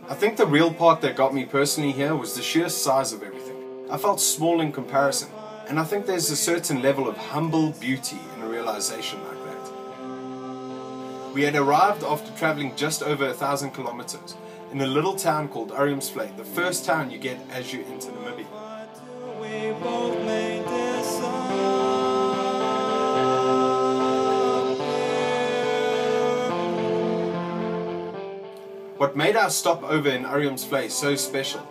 I think the real part that got me personally here was the sheer size of everything. I felt small in comparison, and I think there's a certain level of humble beauty in a realization like that. We had arrived after traveling just over 1,000 kilometers in a little town called Arnhem, the first town you get as you enter Namibia. What made our stop over in Arnhem so special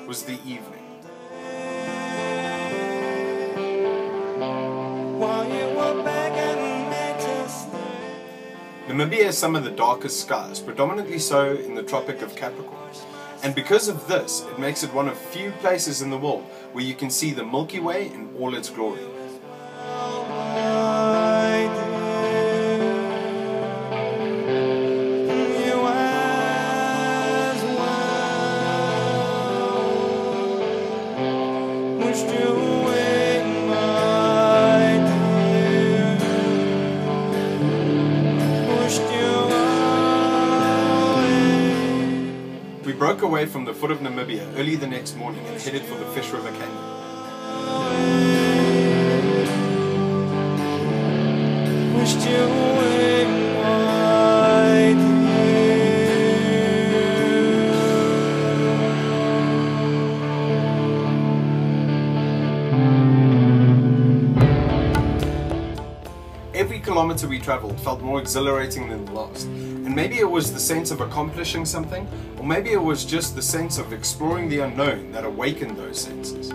was the evening. Namibia has some of the darkest skies, predominantly so in the Tropic of Capricorn. And because of this, it makes it one of few places in the world where you can see the Milky Way in all its glory. We broke away from the foot of Namibia early the next morning and headed for the Fish River Canyon. Every kilometer we traveled felt more exhilarating than the last, and maybe it was the sense of accomplishing something, or maybe it was just the sense of exploring the unknown that awakened those senses.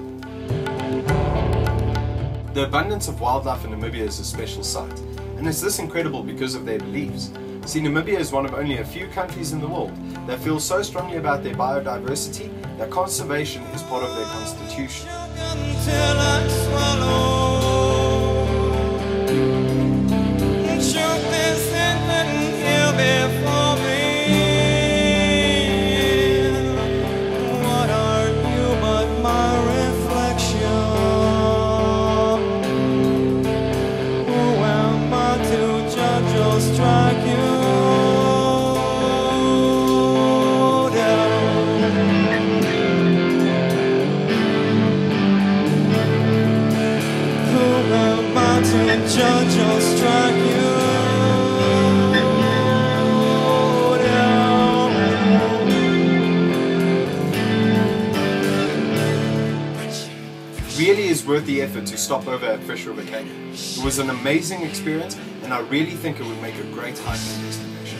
The abundance of wildlife in Namibia is a special sight, and it's this incredible because of their beliefs. See, Namibia is one of only a few countries in the world that feel so strongly about their biodiversity that conservation is part of their constitution. Really is worth the effort to stop over at Fish River Canyon. It was an amazing experience, and I really think it would make a great hiking destination.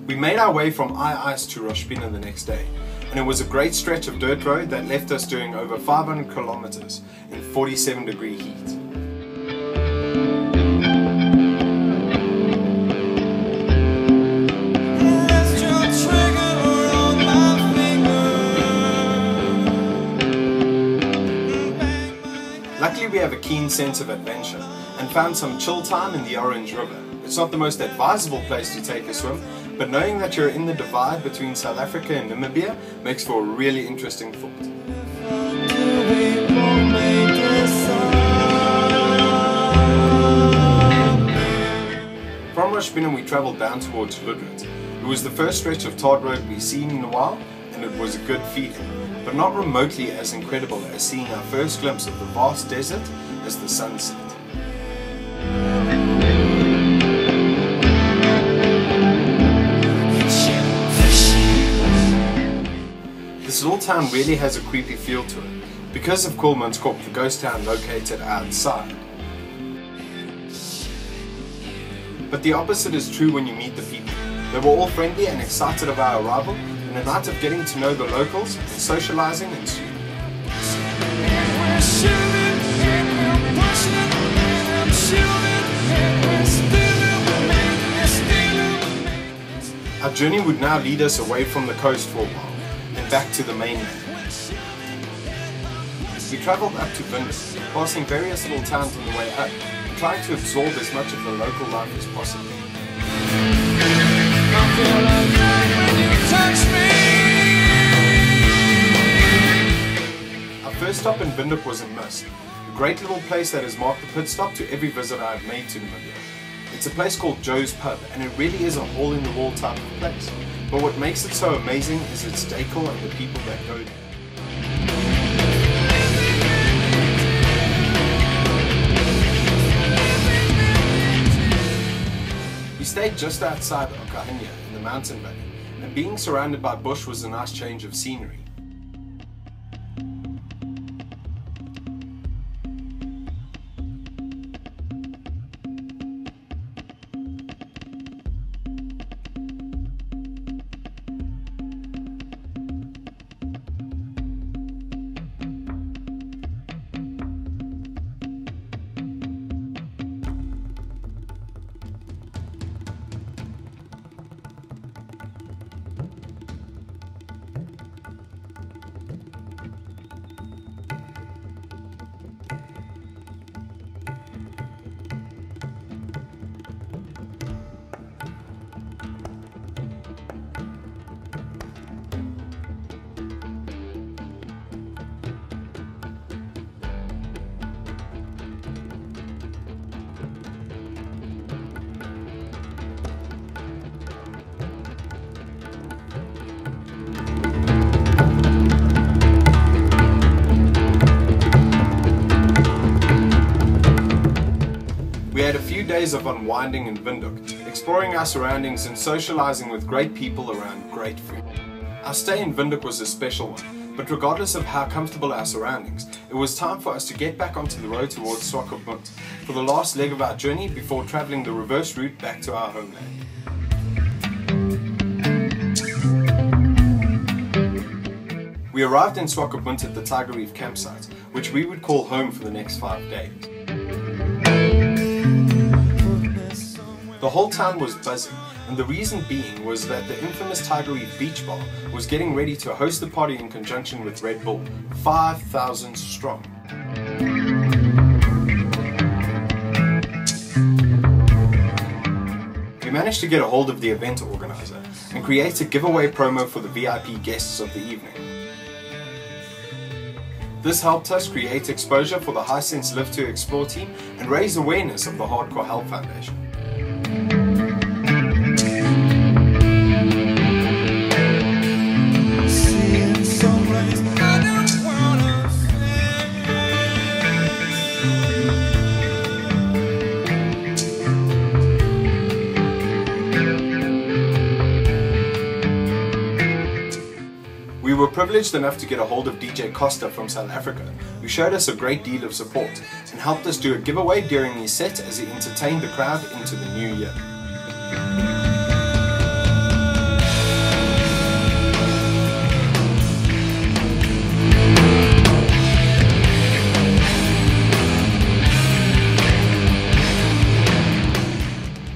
We made our way from Ice to Roshpina the next day, and it was a great stretch of dirt road that left us doing over 500 kilometers in 47-degree heat. Luckily we have a keen sense of adventure and found some chill time in the Orange River. It's not the most advisable place to take a swim, but knowing that you're in the divide between South Africa and Namibia makes for a really interesting thought. From Roshpina we travelled down towards Ludwig. It was the first stretch of tarred road we've seen in a while, and it was a good feeling, but not remotely as incredible as seeing our first glimpse of the vast desert as the sun set. This little town really has a creepy feel to it, because of Kolmanskop, the ghost town located outside. But the opposite is true when you meet the people. They were all friendly and excited of our arrival, and a night of getting to know the locals and socializing ensued. Our journey would now lead us away from the coast for a while, and back to the mainland. We travelled up to Vinders, passing various little towns on the way up, and trying to absorb as much of the local life as possible. Our first stop in Windhoek was in Mist, a great little place that has marked the pit stop to every visit I've made to Namibia. It's a place called Joe's Pub, and it really is a hole-in-the-wall type of place. But what makes it so amazing is its decor and the people that go there. We stayed just outside Okahanya in the mountain valley, and being surrounded by bush was a nice change of scenery. We had a few days of unwinding in Windhoek, exploring our surroundings and socializing with great people around great food. Our stay in Windhoek was a special one, but regardless of how comfortable our surroundings, it was time for us to get back onto the road towards Swakopmund for the last leg of our journey before traveling the reverse route back to our homeland. We arrived in Swakopmund at the Tiger Reef campsite, which we would call home for the next 5 days. The whole town was buzzing, and the reason being was that the infamous Tiger Reef Beach Bar was getting ready to host the party in conjunction with Red Bull, 5,000 strong. We managed to get a hold of the event organizer and create a giveaway promo for the VIP guests of the evening. This helped us create exposure for the Hisense Live to Explore team and raise awareness of the Hardcore Health Foundation. We were privileged enough to get a hold of DJ Costa from South Africa, who showed us a great deal of support and helped us do a giveaway during his set as he entertained the crowd into the new year.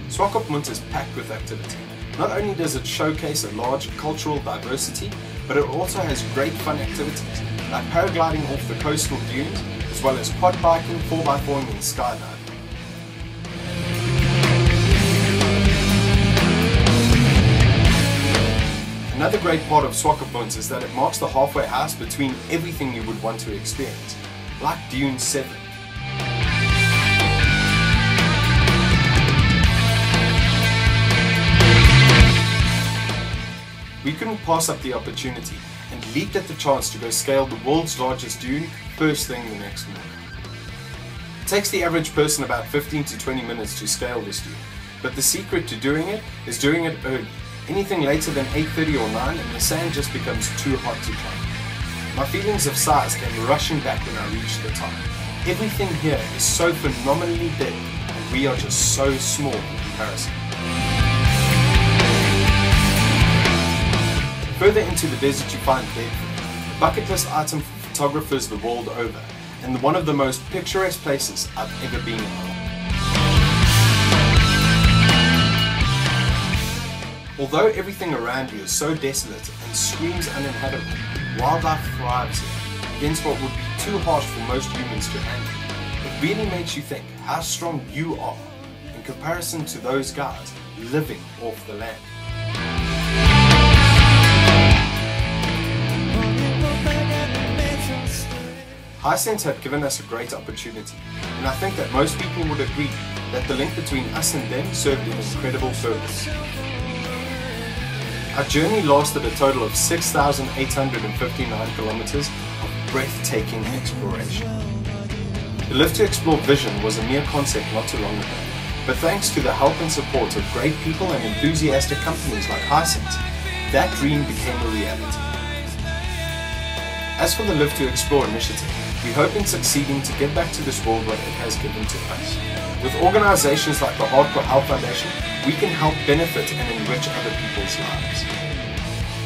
Swakopmund is packed with activity. Not only does it showcase a large cultural diversity, but it also has great fun activities, like paragliding off the coastal dunes, as well as quad biking, 4x4ing and skydiving. Another great part of Swakopmund is that it marks the halfway house between everything you would want to experience, like Dune 7. We couldn't pass up the opportunity and leaped at the chance to go scale the world's largest dune first thing the next morning. It takes the average person about 15 to 20 minutes to scale this dune, but the secret to doing it is doing it early. Anything later than 8:30 or 9 and the sand just becomes too hot to climb. My feelings of size came rushing back when I reached the top. Everything here is so phenomenally big and we are just so small in comparison. Further into the desert you find Bedford, a bucket list item for photographers the world over, and one of the most picturesque places I've ever been in. Although everything around you is so desolate and screams uninhabitable, wildlife thrives here, against what would be too harsh for most humans to handle. It really makes you think how strong you are in comparison to those guys living off the land. Hisense had given us a great opportunity, and I think that most people would agree that the link between us and them served an incredible purpose. Our journey lasted a total of 6,859 kilometers of breathtaking exploration. The Live to Explore vision was a mere concept not too long ago, but thanks to the help and support of great people and enthusiastic companies like Hisense, that dream became a reality. As for the Live to Explore initiative, we hope in succeeding to give back to this world what it has given to us. With organizations like the Hardcore Health Foundation, we can help benefit and enrich other people's lives.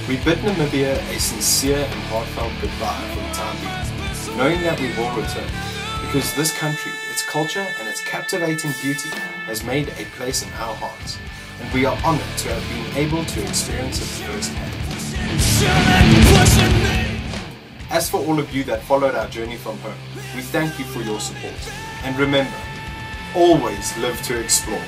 We bid Namibia a sincere and heartfelt goodbye for the time being, knowing that we will return, because this country, its culture and its captivating beauty has made a place in our hearts, and we are honored to have been able to experience it firsthand. As for all of you that followed our journey from home, we thank you for your support, and remember, always live to explore.